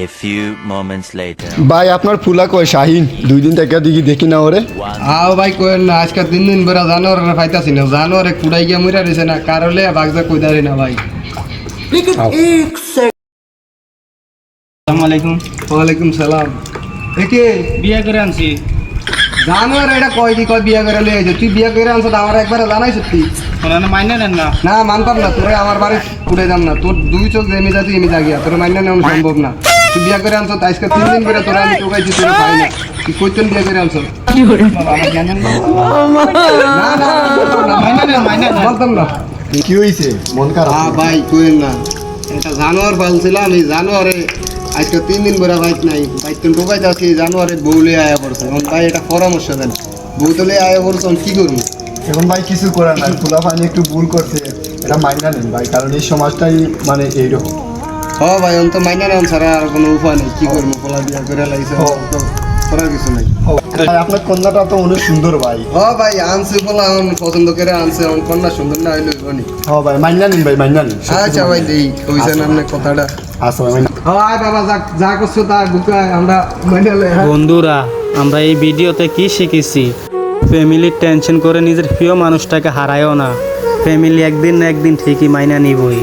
A few moments later. ভাই আপনার ফুলা কয় শাহিন 2 দিন থেকে দেখি না ওরে। আও ভাই কোয়েন না আজকে 3 দিন বেড়া জানোয়ার পাইতাছি না জানোয়ারে কুড়াই গিয়া মইরা রইছে না কারলে বাগজা কইদারি না ভাই। আসসালামু আলাইকুম। ওয়ালাইকুম সালাম। একে বিয়ে করে আনছি। জানোয়ার এটা কয় কি কয় বিয়া করে লই আইছে তুই বিয়া করে আনছ আমার একবার জানাইছ তুই ওনারা মাইনে নেন না। না মানতাম না তোরে আমার বাড়ি কুড়াই দাম না তোর দুই চোখ জেমি যা তুই এমি জাগিয়া তোর মাইনা নেওয়া সম্ভব না তুই বিয়া করে আনছ আজকে 3 দিন করে তোরা আমি টোকাইছি তোর পাই না তুই কইতেন বিয়া করে আনছ বাবা আমার জানেন না। না না মাইনে নেন। বলতাম না কি হইছে মন খারাপ? ভাই কোয়েন না এটা জানোয়ার পালছিলাম এই জানোয়ারে আজকে 3 দিন ধরে বাইক নাই বাইক তো ঢোকাই যাচ্ছি জানোয়ারে বউলে আয়া পড়ছে এখন ভাই এটা পরামর্শ দেন বউ তোলে আয়া পড়ছে কি করবো এখন ভাই কিছু করার নাই, ফুলা পানি একটু ভুল করছে, এটা মাইনা নেন ভাই, কারণ এই সমাজটাই মানে এইরকম। ভাই অন্ত মাইনা নেন ছাড়া আর কোনো উপায় নেই কি করবো পোলা বিয়া করে লাগছে করার কিছু নাই। ভাই আপনার কন্যাটা তো অনেক সুন্দর ভাই। ভাই আনছে পোলা এখন পছন্দ করে আনছে এখন কন্যা সুন্দর না হইলে হইবনি। ভাই মাইনা নিন ভাই, মাইনা নিন। আচ্ছা ভাই দেই কইছেন আপনি কথাটা। আচ্ছা ভাই মাইনা। বাবা যা করছো তা বুকায় আমরা মাইনা লই। বন্ধুরা আমরা এই ভিডিওতে কি শিখেছি, ফ্যামিলির টেনশন করে নিজের প্রিয় মানুষটাকে হারায়ও না, ফ্যামিলি একদিন না একদিন ঠিকই মাইনা নিবই।